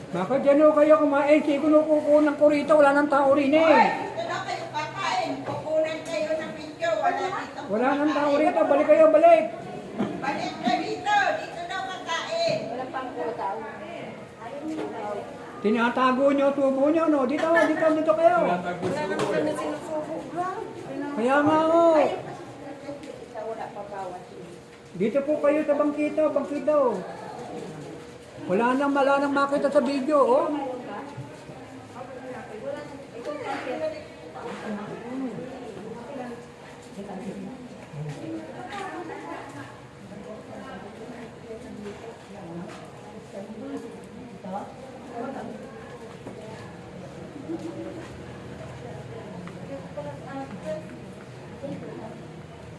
Bakit dyan o kayo kumain? Sige kukunan ko rito, wala nang tao rin eh. Dito na kayo kakain. Kukunan kayo ng video. Wala dito. Wala nang tao rito, balik kayo, balik. Balik na dito. Dito na kakain. Walang pang tao. Tinatago nyo, tubo nyo, no? Dito kayo. Wala naman kami sinusubog lang. Kaya nga o. Wala pa bawat. Dito po kayo sa bangkita o. Wala nang makita sa video, oh.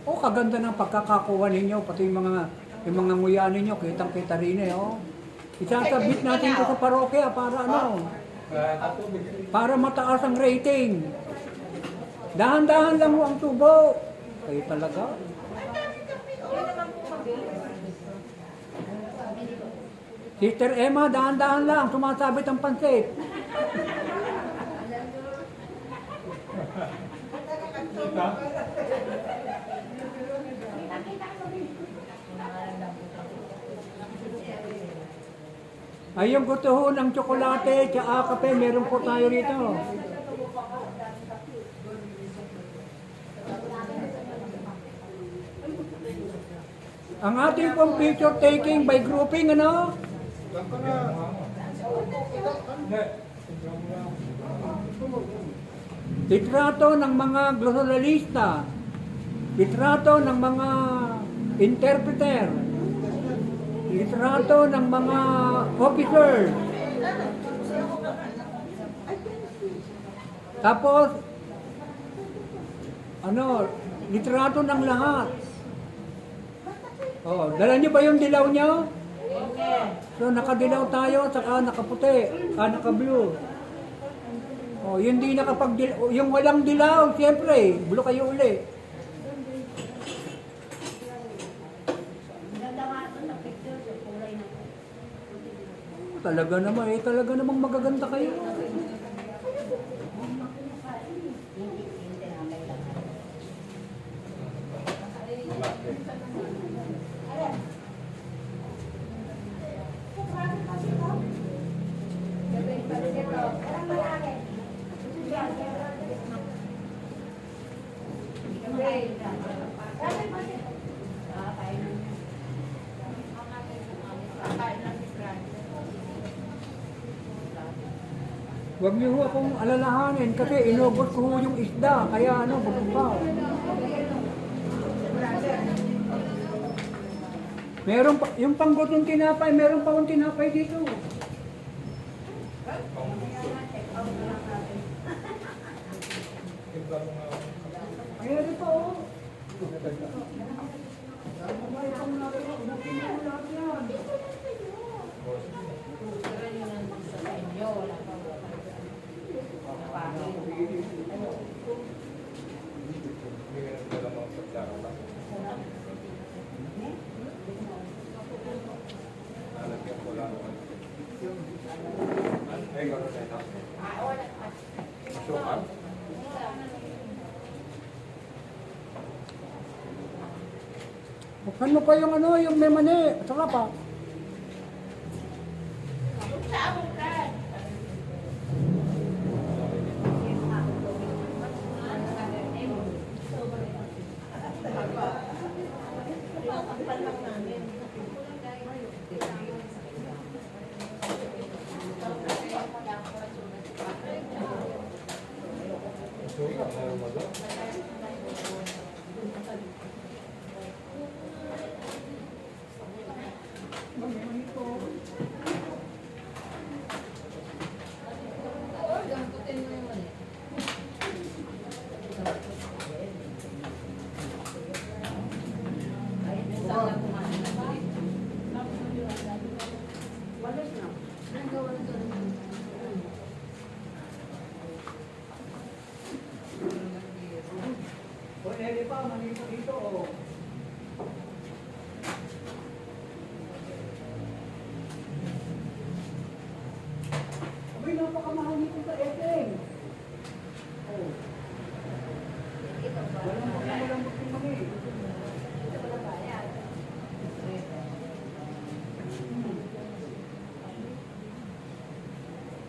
Oh, kaganda ng pagkakakuha ninyo, pati yung mga nguya ninyo, kitang-kita rin eh, oh. Isasabit natin ito sa parokya para ano? Para mataas ang rating. Dahan-dahan lang mo ang tubo. Kayo talaga. Sister Emma, dahan-dahan lang. Sumasabit ang pansit. Ay, yung gusto ho ng tsokolate, tsaka kape, meron po tayo rito. Ang ating pong picture taking by grouping, ano? Litrato ng mga glosalista, litrato ng mga interpreter, litrato ng mga officers. Tapos, litrato ng lahat. Oh, dala niyo ba yung dilaw niyo? So, nakadilaw tayo, saka nakaputi, naka-blue. Oh, yung di yung walang dilaw, siyempre, blue kayo uli. Talaga namang magaganda kayo. Huwag niyo ho akong alalahanin kasi inugot ko ho yung isda, kaya bubukaw. Meron pa, yung panggutong tinapay, meron pa akong tinapay dito. Meron pa oh. Buksan mo pa yung yung memane, sarap pa.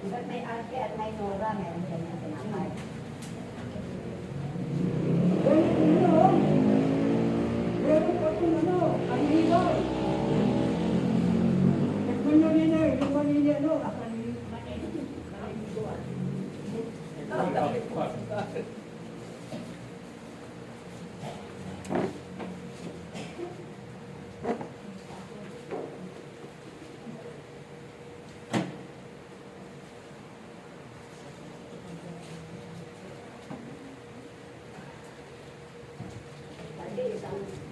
Ba't may ate at may Nora, meron ka ng tinapay. Meron pa kung ano, kanilay. Tikman nyo nila eh, yung kanilay ano,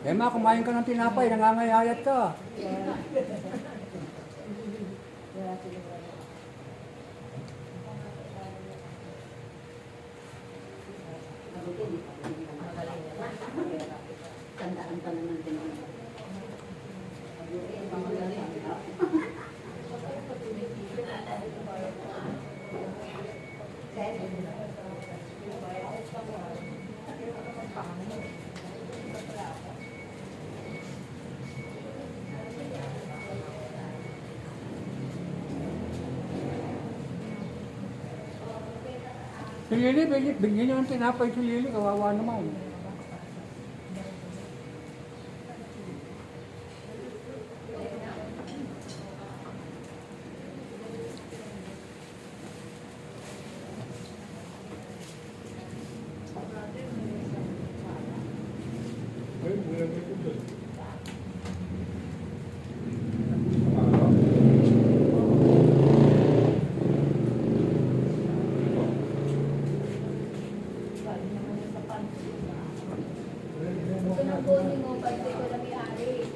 eh ma, kumain ka ng tinapay, nangangayayat ka. Tandaan pa naman din. Si Lili, bigyan nyo ng tinapay si Lili, kawawa naman. Ito ng boni mo, pag ito na may-ari.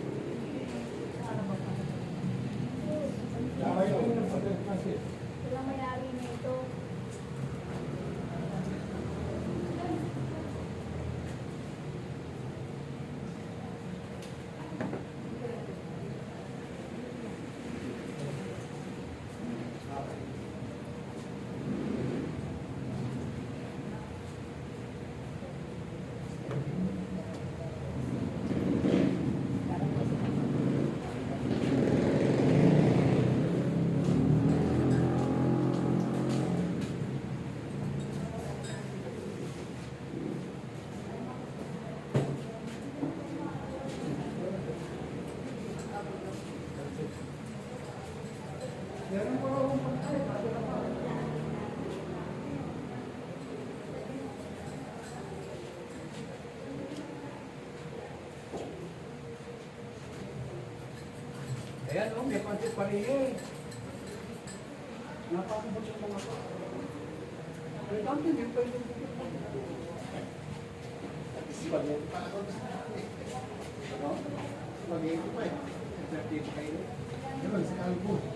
Ito lang may-ari nito. Ayan o, may pansit pa rin eh. Napakabot yung mga pa. Pero dati din pa yung Mag-iinto pa eh. Sa kalbo.